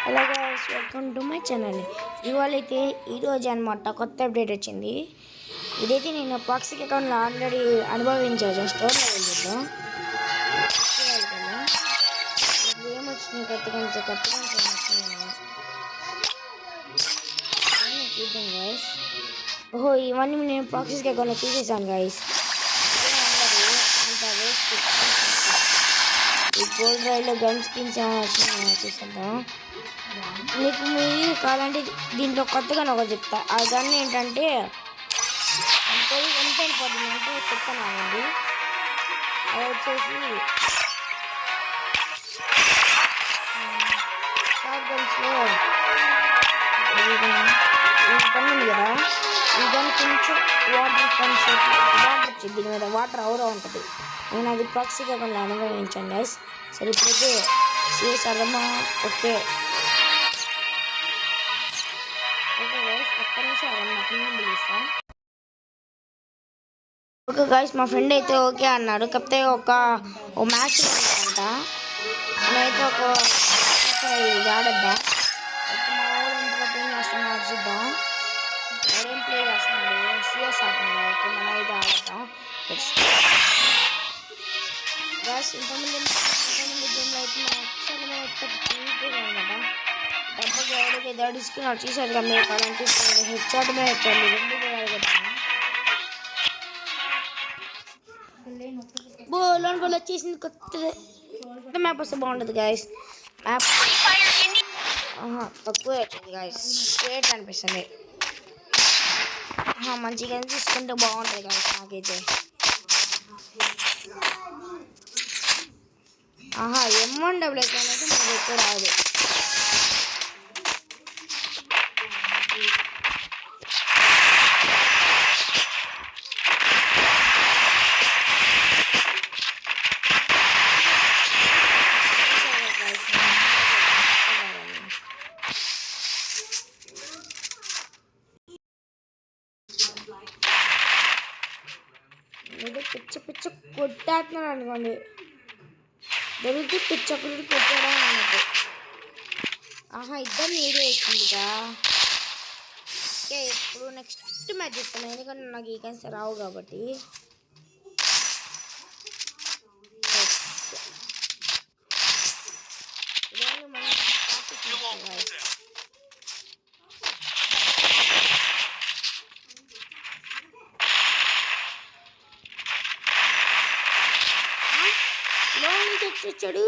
Hello guys, welcome to my channel. ఇవాళైతే ఈరోజు అనమాట కొత్త అప్డేట్ వచ్చింది. ఇదైతే నేను పాక్సిక్ అకౌంట్లో ఆల్రెడీ అనుభవించాను. స్టోర్లో వెళ్ళిద్దాం ఏమొచ్చినాయి కొత్తగా చూద్దాం గైస్. ఓహో, ఇవన్నీ నేను పాక్సిక్ అకౌంట్లో చూసేసాను గైస్. అంత వేస్ట్. ఈ గోల్డ్ రైడ్లో గన్ స్కిన్స్ ఏమైనా చూసేద్దాం. మీకు మీరు కావాలంటే దీంట్లో కొత్తగా ఒకటి చెప్తా. ఆ గన్ ఏంటంటే ఎంత అయిపోతుంది అంటే చెప్తాను అండి. అది వచ్చేసి షార్ట్ గన్స్లో ఈ గన్ ఉంది కదా, ఈ గన్ కొంచెం వాటర్ వచ్చింది. దీని మీద వాటర్ అవురా ఉంటుంది. నేను అది పాక్సిక్ అకౌంట్లో అనుభవించాను గైస్. సరే ఇప్పుడైతే సీఎస్ అర్థమా? ఓకే ఓకే గైస్, మా ఫ్రెండ్ అయితే ఓకే అన్నాడు. కాకపోతే ఒక మ్యాచ్ అంట. నేనైతే ఒక ఆడద్దాం. మా ఊరు ఎంత ఏం చేస్తున్నాడు చూద్దాం. ఎవరేం ప్లే చేస్తున్నాడు, సిఎస్ ఆడుతున్నాడు. ఓకే, మనం అయితే ఆడద్దాం. గైస్ ఇంతమంది గేమ్లో అయితే అనమాట. డబ్బుకి ఎవరికి దడుచుకున్నాడు చూసారు కదా. మీరు కాలం చూసుకోండి. హెచ్చాడు మీద హెచ్చాడు రెండు లోన్ గోల్ వచ్చేసింది. కొత్త మ్యాప్ వస్తే బాగుంటుంది గైస్. మ్యాప్ తక్కువ వచ్చింది గైస్. స్ట్రేట్ అనిపిస్తుంది. మంచిగా తీసుకుంటే బాగుంటుంది గైస్. నాకైతే M1 అయితే మనకు ఎక్కువ రాదు. పిచ్చ కొట్టేస్తున్నాడు అనుకోండి. దొరికి పిచ్చకుడు కొట్టడం అన్నట్టు. ఇద్దరు నీడే వేస్తుందిగా. ఓకే, ఇప్పుడు నెక్స్ట్ మ్యాచ్ చేస్తాను. ఎందుకంటే నాకు ఈ గన్స్ రావు కాబట్టి. వచ్చాడు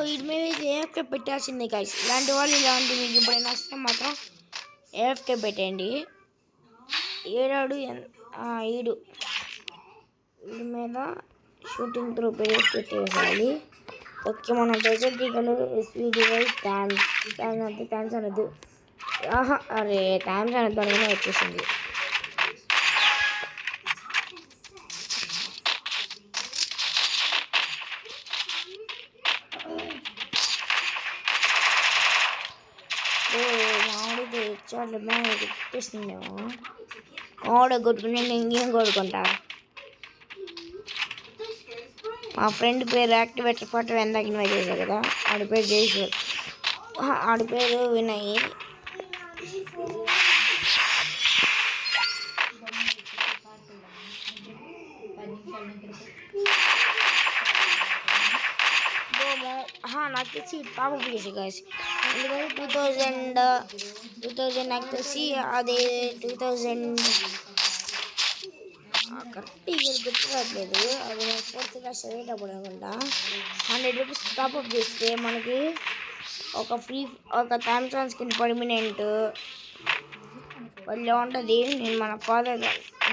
వీడి మీద ఏఎఫ్కే పెట్టాల్సిందే గైస్. ఇలాంటి వాళ్ళు మీకు ఎప్పుడైనా వస్తే మాత్రం ఏఎఫ్కే పెట్టండి. ఏడాడు వీడి మీద షూటింగ్ త్రూ పెట్టేసాలి. ఓకే, మన డెజర్ట్ ఈగలు SVDY థ్యాంక్స్ అనద్దు. అరే థ్యాంక్స్ అనద్దు అని వచ్చేసింది. మామిడి తెచ్చాడు పెట్టేస్తుందేమో. మామిడి కొట్టుకుని నేను ఇంకేం కొడుకుంటా. మా ఫ్రెండ్ పేరు యాక్టివేటర్ ఫోటో ఎందాక ఇన్వైట్ చేశారు కదా, ఆడి పేరు జైశ్వర్. ఆడి పేరు వినయ్. నాకు తెలిసి టాప్ చేసి గైస్. ఎందుకంటే 2000 నాకు తెలిసి అది 2000 కరెక్ట్ ఇయర్ గుర్తురాట్లేదు. అది నేను 4th క్లాస్ చదివేటప్పుడు అనుకుంటా. 100 రూపీస్ టాప్అప్ చేస్తే మనకి ఒక థామ్సన్ స్కిన్ పర్మనెంట్ వాళ్ళు ఉంటుంది. నేను మన ఫాదర్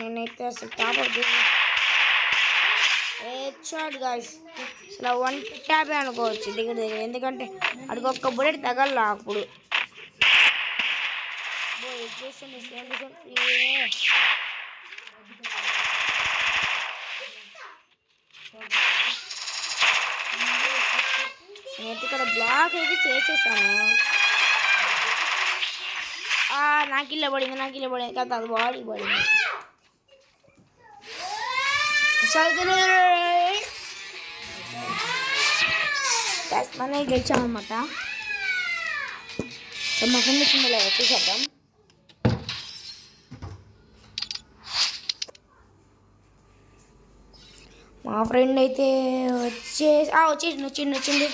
నేనైతే అసలు టాప్అప్ చేసి హెడ్‌షాట్ గైస్. అసలు 1 ట్యాబే అనుకోవచ్చు దగ్గర. ఎందుకంటే అడికి ఒక్క బుల్లెట్ తగల. అప్పుడు నేనైతే ఇక్కడ బ్లాక్ అయితే చేసేసాను. నాకు ఇల్ల పడింది కదా, అది బాడీ పడింది. మనం గెలిచామన్నమాట. సో మా ఫ్రెండ్ వచ్చిందో చూసేద్దాం. మా ఫ్రెండ్ అయితే వచ్చింది.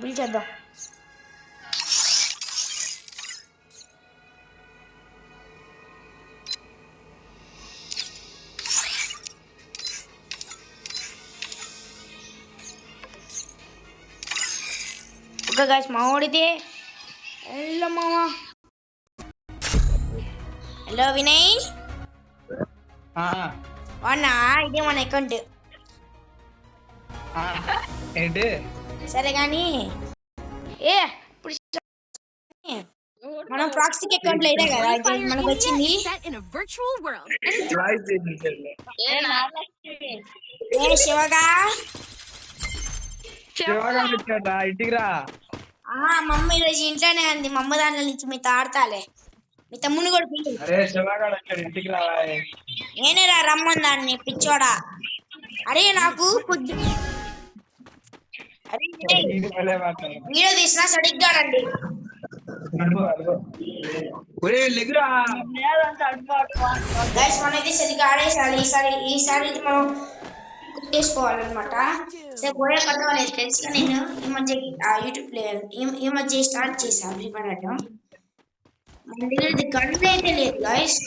పిలిచేద్దాం. ఓకే గాయ్స్, మా వాడితే హలో మామా. హలో వినయ్. అవునా, ఇదే మన అకౌంట్. ఏంటి? సరే కానీ ఇప్పుడు మనం ప్రాక్సిక్ అకౌంట్ లో ఇదే కదా మనకు వచ్చింది. శివగా ఇంటికి రా. మమ్మ ఈరోజు ఇంట్లోనే ఉంది. మమ్మ దాంట్లో నుంచి మీతో ఆడతాలే. మీ తమ్ముని కూడా పిల్లి. నేనే రమ్మని దాన్ని పిచ్చోడా. అరే నాకు వీడియో తీసినా సరిగ్గా రండి. గైస్ మనైతే సరిగ్గా ఆడేసాలి. ఈసారి మనం కొట్టేసుకోవాలన్నమాట. సరే పోయే కొత్త వాళ్ళకి తెలుసు. నేను ఈ మధ్య యూట్యూబ్ ఈ మధ్య స్టార్ట్ చేశాను ఫ్రీ ఫైర్ ఆడటం. మన దగ్గర గన్ అయితే లేదు గైస్.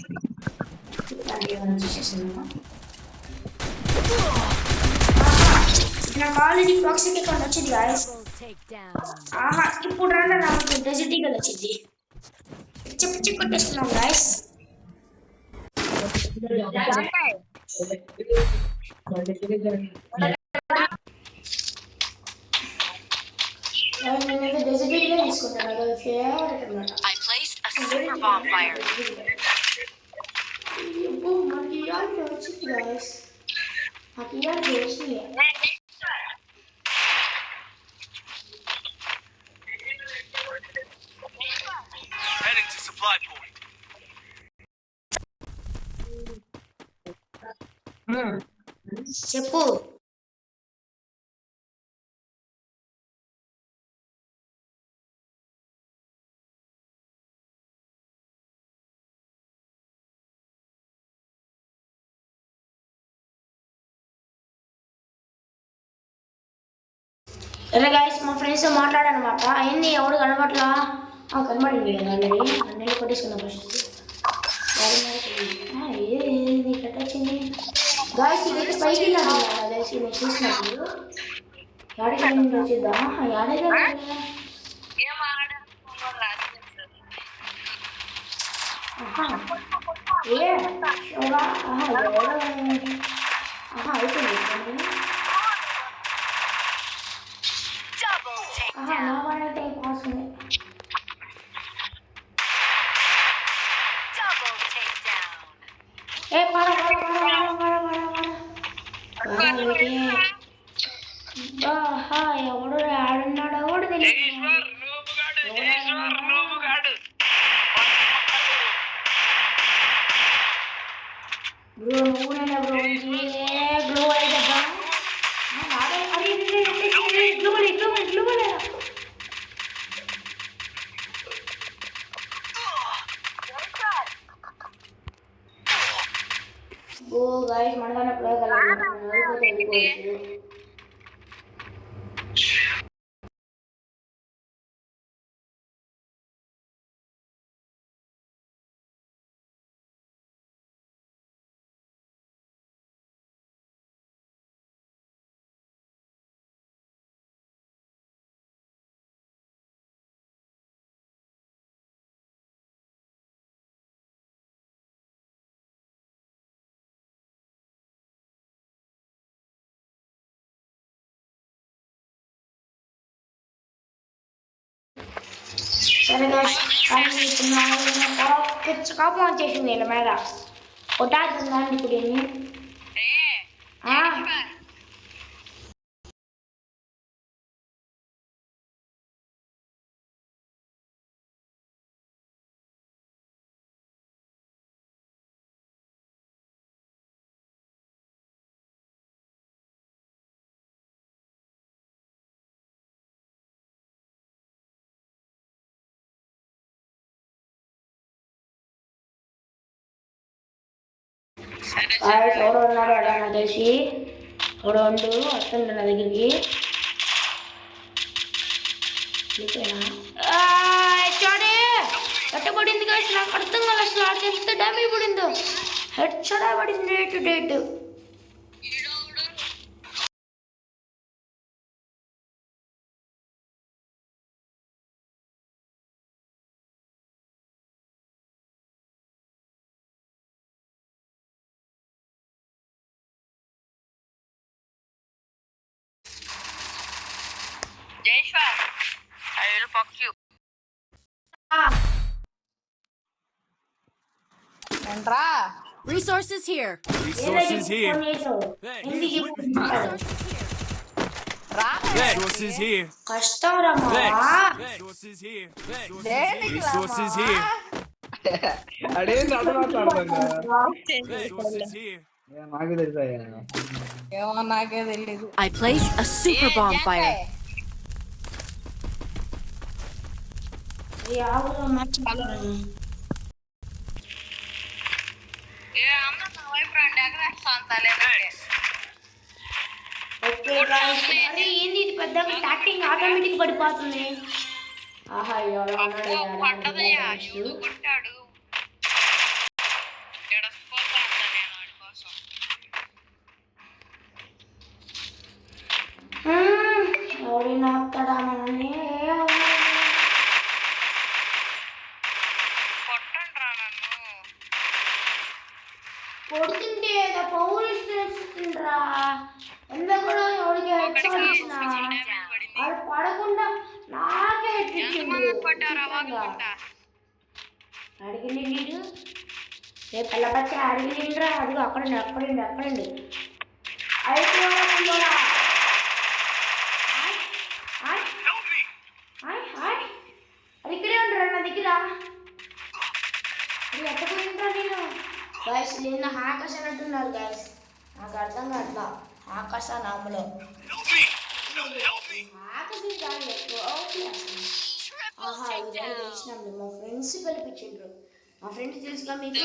నాకు ఆల్రెడీ ప్రాక్సిక్ అకౌంట్ వచ్చింది గైస్. ఇప్పుడు రండి, నాకు డెజర్ట్ ఈగల్ వచ్చింది. పిచ్చి కొట్టేస్తున్నాం గైస్. నేనైతే డెజర్ట్ ఈగల్ తీసుకుంటాను. అది ఫేవరెట్ అన్నమాట. మనకి ఇయాలి వచ్చింది గైస్. నాకు ఇయాలి వచ్చింది. చెప్పు. సరే గైస్, మా ఫ్రెండ్స్ మాట్లాడనమాట. అయింది ఎవడు కనబట్లా. కనబడింది కదా ఆల్రెడీ. అన్నీ కొట్టేసుకున్నాం ఫస్ట్. ఏది కట్ వచ్చింది గాయస్. ఇదైతే పైకి వెళ్ళాలి తెలిసి నేను చూసినప్పుడు. ఏడకి వచ్చిద్దా? ఏడగా అయిపోయింది. నా వాడైతే కోసం ఎవడు ఆడున్నాడో కూడా తెలియదు. బ్రో నువ్వునైనా బ్రో గ్లో అయితే గాయస్ మనకన్నా ప్రయోగాలు సరే కానీ ఇప్పుడు కాపం వచ్చేసింది వీళ్ళ మీద. కొట్టాడుతుందండి ఇప్పుడు ఎన్ని ఎవడో ఉన్నాడు అడా నాకు తెలిసి ఎవడో ఉండు వస్తుండు నా దగ్గరికి హెడ్షాటే ఎట్టబడింది కదా నాకు అర్థం కాదు అసలు ఆడికి ఎంత డ్యామేజ్ పడిందో హెడ్షాట్ పడింది date I will fuck you. Entra. Resources here. Resources here. Resources here. కష్టం రా Resources here. దేనికి Resources here. అడేంది అర్థం మాట్లాడుతుందా Resources here. నాకు తెలుసా ఏమో నాకే తెలీదు. I placed a super bonfire. అరే ఏంది ఇది పెద్దగా టాక్టింగ్ ఆటోమేటిక్ పడిపోతుంది ఆహా ఎవరైనా అక్కడా మనల్ని కొడుతుంటే ఏదో పౌరుషిస్తుండ్రా ఎందుకు కూడా ఎవరికి హెడ్షాట్ ఇచ్చినా అది పడకుండా నాకే హెడ్ ఇచ్చిండు అడిగింది నీడు రేపు పిల్లపచ్చ అడిగిండ్రా అదిగో అక్కడండి అక్కడండి అయిపోయిందా అది ఇక్కడే ఉండరా నా దగ్గర అది ఎట్టకుయింట్రా నేను గాయస్ నిన్న హ్యాకర్స్ అన్నట్టున్నారు గాయస్ నాకు అర్థం కావట్లా హ్యాకర్స్ ఆ నామలో హ్యాకర్స్ కాదు ఆహా ఇది తెలిసినాం మా ఫ్రెండ్స్ కల్పించిండ్రు మా ఫ్రెండ్స్ తెలుసుగా మీకు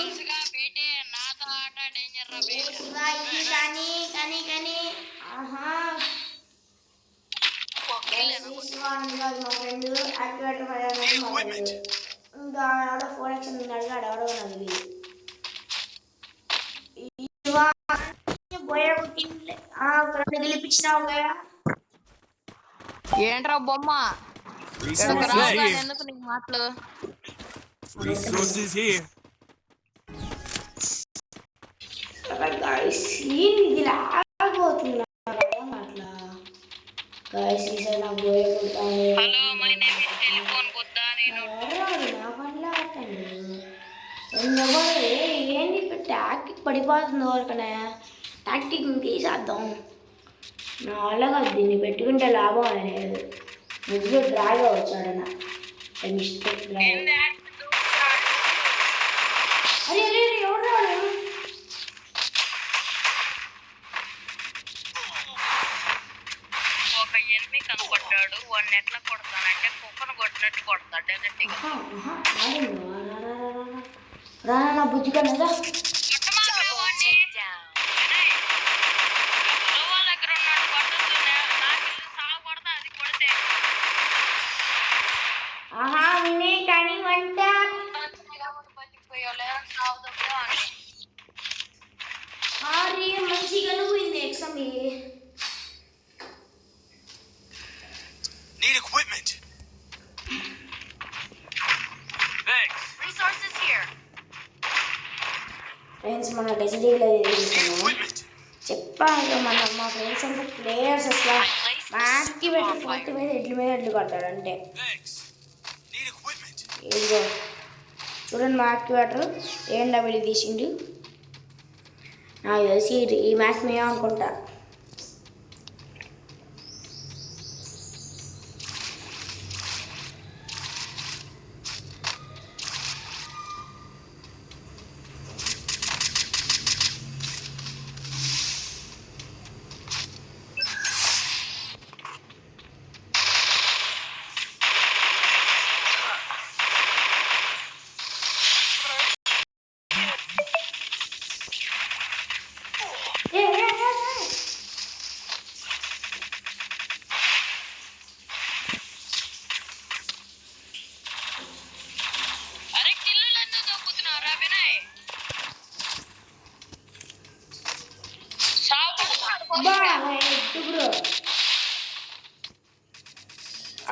కానీ ఆహా మా ఫ్రెండ్ యాక్టివేటర్ ఇంకా ఎవడో 4x ఉన్నాడు ఎవడో నాకు గెలిపించినావు కదా ఏంట్రా బొమ్మ Resources here. ఎందుకు నీకు మాటలు Resources here. ఇది రాబోతుంది అట్లా నాకు నా పనిలో అట్టండి ఏంది టాక్టిక్ పడిపోతుంది ఎవరికనే టాక్టిక్ తీసేద్దాం నా వల్ల కాదు దీన్ని పెట్టుకుంటే లాభం అనేది ముగ్గురు డ్రాగా వచ్చాడన మిస్టేక్ డ్రాగ్ అరే అరే ఎవరు రాడు ఒక ఎనిమిది కనపడ్డాడు వాడిని ఎట్లా కొడతానంటే కుక్కను కొట్టినట్టు కొడతాడు రా బుజ్జి కన్నదా ఆహా వినే కానీ వంట మంచిగా పోయింది exam Need equipment. Thanks. Resources here. Friends మన డెసిడీలో Equipment. చెప్పాను మా ఫ్రెండ్స్ అంటే ప్లేయర్స్ అసలు మ్యాచ్కి పెట్టి 40 మీద ఎడ్లు కొడతాడు అంటే Thanks. Need equipment. ఇదిగో చూడండి మా యాక్టివేటర్ ఏఎన్డబ్ల్యూ తీసిండు నాకు తెలిసి ఈ మ్యాచ్ మేమే అనుకుంటా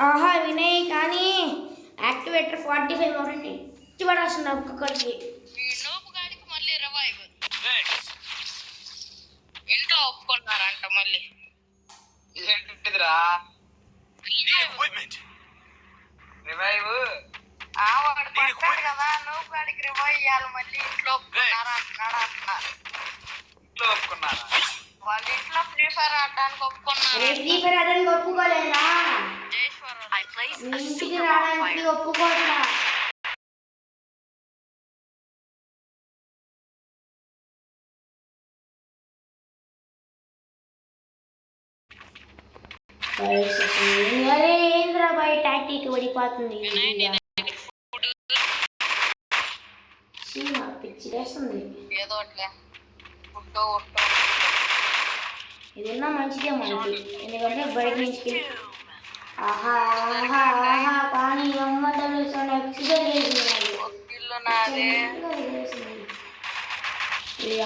ఆహా వినయ్ కానీ యాక్టివేటర్ 45 మోరండి ఇచ్చి పడాల్సింది ఒక్కొక్కరికి. ఈ నోపు గాడికి మళ్ళీ రివైవ్. Thanks. ఇంట్లో ఒప్పుకున్నారంట మళ్ళీ. ఏంటిదిరా Need equipment. రివైవ్ వాడు పడతాడు కదా నోపు గాడికి రివైవ్ ఇవ్వాలి మళ్ళీ ఇంట్లో ఒప్పుకున్నారా అంటున్నాడు అంటున్నా. ఇంట్లో ఒప్పుకున్నారా? వాళ్ళ ఇంట్లో ఫ్రీ ఫైర్ ఆడడానికి ఒప్పుకున్నారు. ఫ్రీ ఫైర్ ఆడడానికి ఒప్పుకోలేదా? జయేశ్వరరావు. I placed మీ a ఇంటికి super రావడానికి bonfire. ఒప్పుకోవట్లా. అరే ఏంద్రా బాయ్ టాక్టిక్ పడిపోతుంది. పిచ్చి వేస్తుంది. ఏదో ఒకటిలే ఫుడ్డో ఒట్టో. ఇదన్నా మంచిదే మనకి, ఎందుకంటే బయట నుంచి ఆహా ఆహా ఆహా కానీ అమ్మటలు ఎక్సిడెంట్ చేసింది. ఒక కిలో నాదే. ఇది